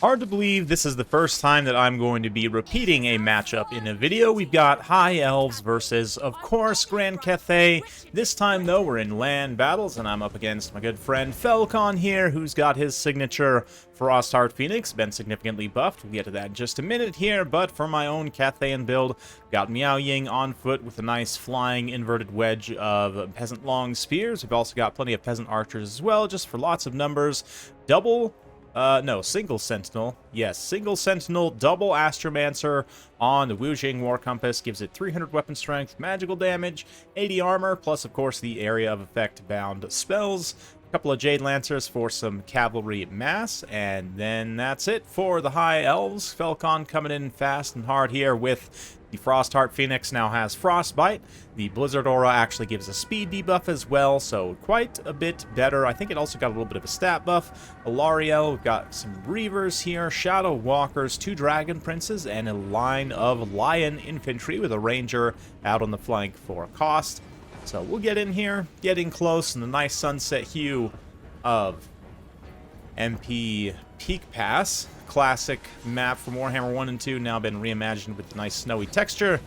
Hard to believe this is the first time that I'm going to be repeating a matchup in a video. We've got High Elves versus, of course, Grand Cathay. This time, though, we're in land battles, and I'm up against my good friend Falcon here, who's got his signature Frostheart Phoenix, been significantly buffed. We'll get to that in just a minute here, but for my own Cathayan build, got MIAO on foot with a nice flying inverted wedge of Peasant Long Spears. We've also got plenty of Peasant Archers as well, just for lots of numbers. Single Sentinel. Yes, Single Sentinel, double Astromancer on the Wujing War Compass. Gives it 300 weapon strength, magical damage, 80 armor, plus, of course, the area of effect bound spells. A couple of Jade Lancers for some cavalry mass, and then that's it for the High Elves. Falcon coming in fast and hard here with the Frostheart Phoenix. Now has Frostbite. The Blizzard Aura actually gives a speed debuff as well, so quite a bit better. I think it also got a little bit of a stat buff. ALARIELLE, we've got some Reavers here, Shadow Walkers, 2 Dragon Princes, and a line of Lion Infantry with a Ranger out on the flank for cost. So we'll get in here, getting close in the nice sunset hue of MP Peak Pass. Classic map from Warhammer 1 and 2, now been reimagined with the nice snowy texture.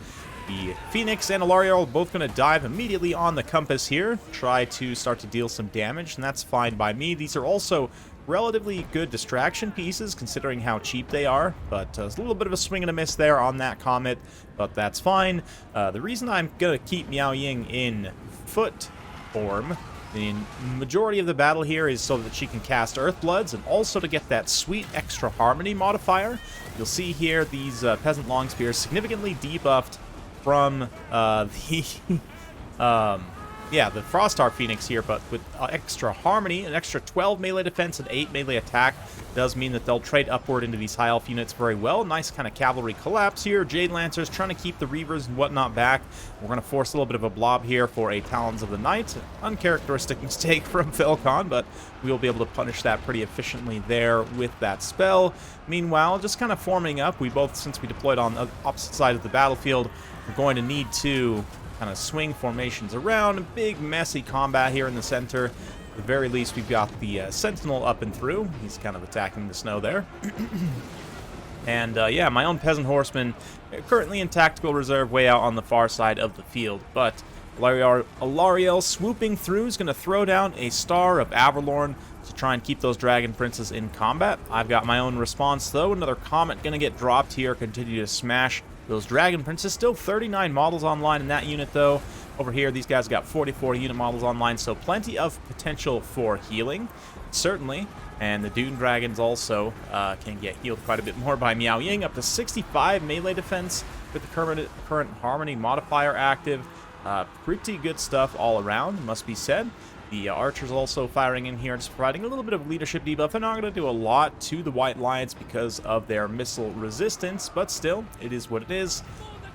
The Phoenix and ALARIELLE are both going to dive immediately on the compass here, try to start to deal some damage, and that's fine by me. These are also relatively good distraction pieces considering how cheap they are, but there's a little bit of a swing and a miss there on that Comet, but that's fine. The reason I'm going to keep MIAO in foot form, the majority of the battle here, is so that she can cast Earthbloods and also to get that sweet extra Harmony modifier. You'll see here these Peasant Long Spears significantly debuffed from the Frostheart Phoenix here, but with extra Harmony, an extra 12 melee defense and 8 melee attack does mean that they'll trade upward into these High Elf units very well. Nice kind of cavalry collapse here. Jade Lancers trying to keep the Reavers and whatnot back. We're going to force a little bit of a blob here for a Talons of the Night. Uncharacteristic mistake from Falcon, but we'll be able to punish that pretty efficiently there with that spell. Meanwhile, just kind of forming up, we both, since we deployed on the opposite side of the battlefield, we're going to need to kind of swing formations around. Big messy combat here in the center. At the very least, we've got the Sentinel up and through. He's kind of attacking the snow there. And yeah, my own Peasant Horsemen currently in tactical reserve way out on the far side of the field. But ALARIELLE swooping through is going to throw down a Star of Avalorn to try and keep those Dragon Princes in combat. I've got my own response though. Another Comet going to get dropped here. Continue to smash those Dragon Princes. Still 39 models online in that unit though. Over here, these guys got 44 unit models online, so plenty of potential for healing, certainly. And the Dune Dragons also can get healed quite a bit more by MIAO, up to 65 melee defense with the current Harmony modifier active. Pretty good stuff all around, must be said. The Archers also firing in here, just providing a little bit of leadership debuff. They're not going to do a lot to the White Lions because of their missile resistance, but still, it is what it is.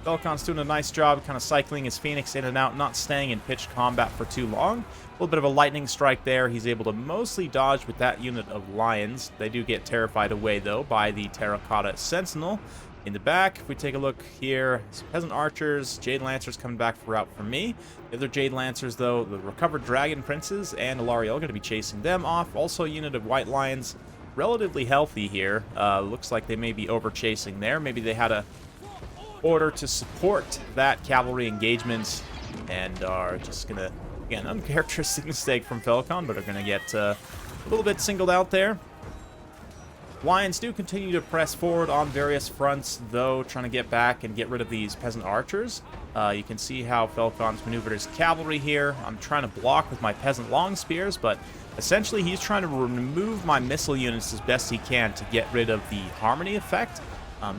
Falcon's doing a nice job kind of cycling his Phoenix in and out, not staying in pitched combat for too long. A little bit of a lightning strike there. He's able to mostly dodge with that unit of Lions. They do get terrified away, though, by the Terracotta Sentinel. In the back, if we take a look here, Peasant Archers, Jade Lancers coming back for route for me. The other Jade Lancers, though, the recovered Dragon Princes and ALARIELLE are going to be chasing them off. Also a unit of White Lions, relatively healthy here. Looks like they may be over-chasing there. Maybe they had a order to support that cavalry engagement and are just going to, again, uncharacteristic mistake from Falcon, but are going to get a little bit singled out there. Lions do continue to press forward on various fronts, though, trying to get back and get rid of these Peasant Archers. You can see how Falcon's maneuvered his cavalry here. I'm trying to block with my Peasant Long Spears, but essentially he's trying to remove my missile units as best he can to get rid of the Harmony effect.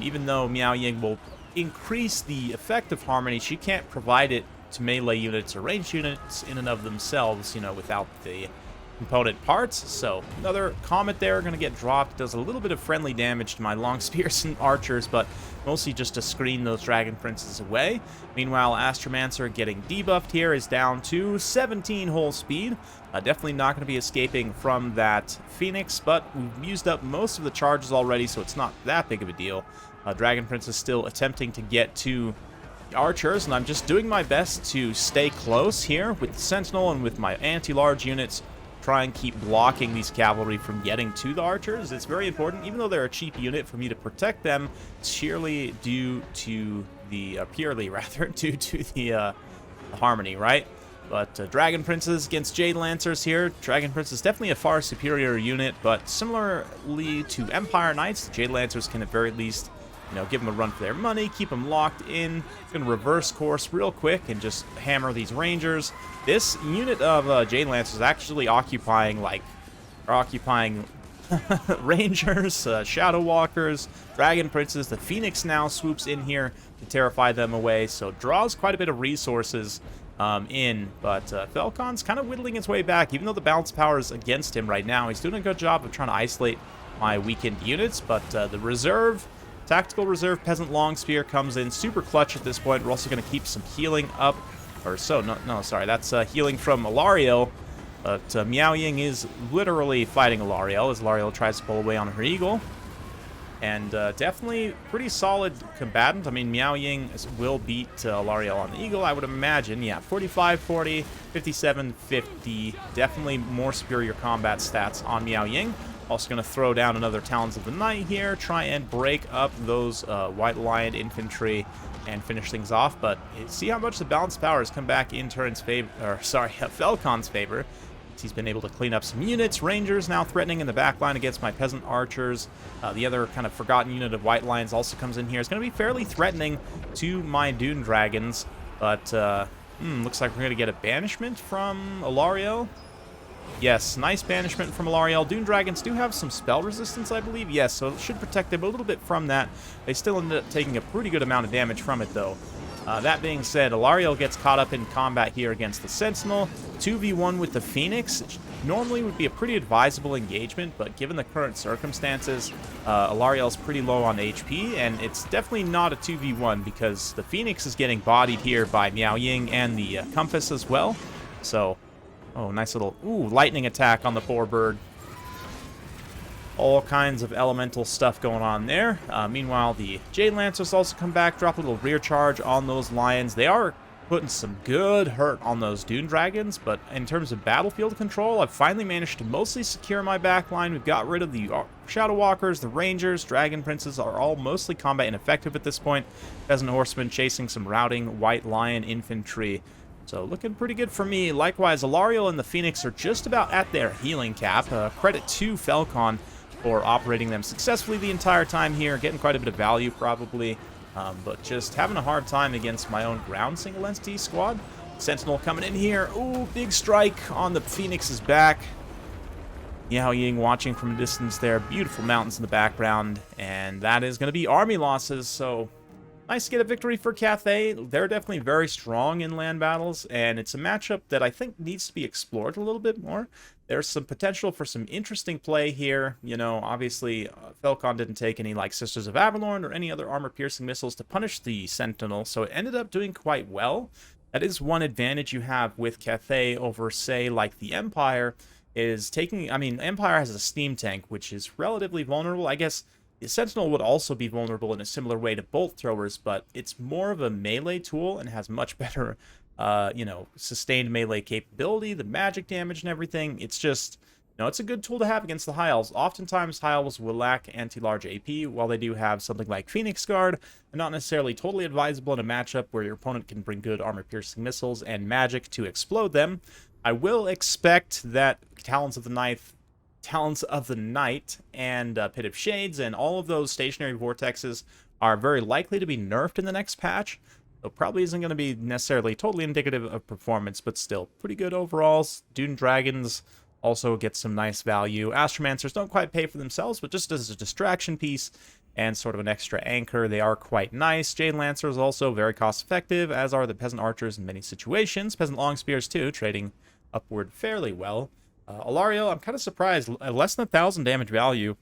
Even though MIAO will increase the effect of Harmony, she can't provide it to melee units or ranged units in and of themselves, you know, without the component parts. So another Comet there going to get dropped. Does a little bit of friendly damage to my Long Spears and Archers, but mostly just to screen those Dragon Princes away. Meanwhile, Astromancer getting debuffed here is down to 17 whole speed. Definitely not going to be escaping from that Phoenix, but we've used up most of the charges already, so it's not that big of a deal. Dragon Prince is still attempting to get to the Archers, and I'm just doing my best to stay close here with the Sentinel and with my anti-large units, try and keep blocking these cavalry from getting to the archers. It's very important, even though they're a cheap unit, for me to protect them purely due to the harmony, right? But Dragon Princes against Jade Lancers here. Dragon Prince is definitely a far superior unit, but similarly to Empire Knights, the Jade Lancers can at very least, you know, give them a run for their money, keep them locked in. Going to reverse course real quick and just hammer these Rangers. This unit of Jade Lancers is actually occupying Rangers, Shadow Walkers, Dragon Princes. The Phoenix now swoops in here to terrify them away, so draws quite a bit of resources but Falcon's kind of whittling his way back. Even though the balance power is against him right now, he's doing a good job of trying to isolate my weakened units, but the reserve, tactical reserve Peasant Long Spear comes in super clutch at this point. We're also going to keep some healing up, sorry, that's healing from ALARIELLE, but MIAO is literally fighting ALARIELLE as ALARIELLE tries to pull away on her eagle. And definitely pretty solid combatant. I mean, MIAO will beat ALARIELLE on the eagle, I would imagine. Yeah, 45-40, 57-50. Definitely more superior combat stats on MIAO. Also going to throw down another Talons of the Night here. Try and break up those White Lion infantry and finish things off. But see how much the balanced power has come back in Falcon's favor. He's been able to clean up some units. Rangers now threatening in the back line against my peasant archers. The other kind of forgotten unit of White Lions also comes in here. It's going to be fairly threatening to my Dune Dragons, but looks like we're going to get a banishment from ALARIELLE. Yes, nice banishment from ALARIELLE. Dune Dragons do have some spell resistance, I believe. Yes, so it should protect them a little bit from that. They still ended up taking a pretty good amount of damage from it, though. That being said, ALARIELLE gets caught up in combat here against the Sentinel. 2v1 with the Phoenix. Normally would be a pretty advisable engagement, but given the current circumstances, ALARIELLE's pretty low on HP, and it's definitely not a 2v1 because the Phoenix is getting bodied here by MIAO and the Compass as well. So, oh, nice little, lightning attack on the poor bird. All kinds of elemental stuff going on there. Meanwhile, the Jade Lancers also come back, drop a little rear charge on those Lions. They are putting some good hurt on those Dune Dragons, but in terms of battlefield control, I've finally managed to mostly secure my backline. We've got rid of the Shadow Walkers, the Rangers, Dragon Princes are all mostly combat ineffective at this point. Peasant Horsemen chasing some routing White Lion infantry. So looking pretty good for me. Likewise, ALARIELLE and the Phoenix are just about at their healing cap. Credit to Falcon for operating them successfully the entire time here, getting quite a bit of value probably, but just having a hard time against my own ground single entity squad. Sentinel coming in here. Ooh, big strike on the Phoenix's back. MIAO watching from a distance there. Beautiful mountains in the background, and that is going to be army losses, so nice to get a victory for Cathay. They're definitely very strong in land battles, and it's a matchup that I think needs to be explored a little bit more. There's some potential for some interesting play here. You know, obviously, Falcon didn't take any, like, Sisters of Avalorn or any other armor-piercing missiles to punish the Sentinel, so it ended up doing quite well. That is one advantage you have with Cathay over, say, like the Empire, is taking... I mean, Empire has a steam tank, which is relatively vulnerable. I guess the Sentinel would also be vulnerable in a similar way to bolt throwers, but it's more of a melee tool and has much better... you know, sustained melee capability, the magic damage and everything. It's just, you know, it's a good tool to have against the High Elves. Oftentimes, High Elves will lack anti-large AP, while they do have something like Phoenix Guard, and not necessarily totally advisable in a matchup where your opponent can bring good armor-piercing missiles and magic to explode them. I will expect that Talons of the Night and Pit of Shades and all of those stationary vortexes are very likely to be nerfed in the next patch. So probably isn't going to be necessarily totally indicative of performance, but still pretty good overall. Dune Dragons also get some nice value. Astromancers don't quite pay for themselves, but just as a distraction piece and sort of an extra anchor, they are quite nice. Jade Lancers also very cost effective, as are the Peasant Archers in many situations. Peasant Long Spears too, trading upward fairly well. ALARIELLE, I'm kind of surprised, less than 1,000 damage value.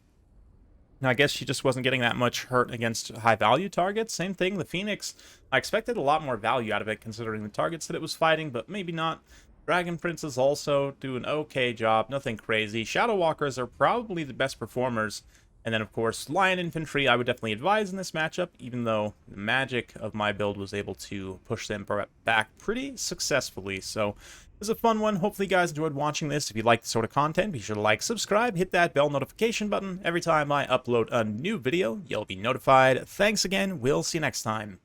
Now, I guess she just wasn't getting that much hurt against high-value targets. Same thing, the Phoenix. I expected a lot more value out of it, considering the targets that it was fighting, but maybe not. Dragon Princes also do an okay job, nothing crazy. Shadow Walkers are probably the best performers And then, of course, Lion Infantry I would definitely advise in this matchup, even though the magic of my build was able to push them back pretty successfully. So it was a fun one. Hopefully you guys enjoyed watching this. If you like this sort of content, be sure to like, subscribe, hit that bell notification button. Every time I upload a new video, you'll be notified. Thanks again. We'll see you next time.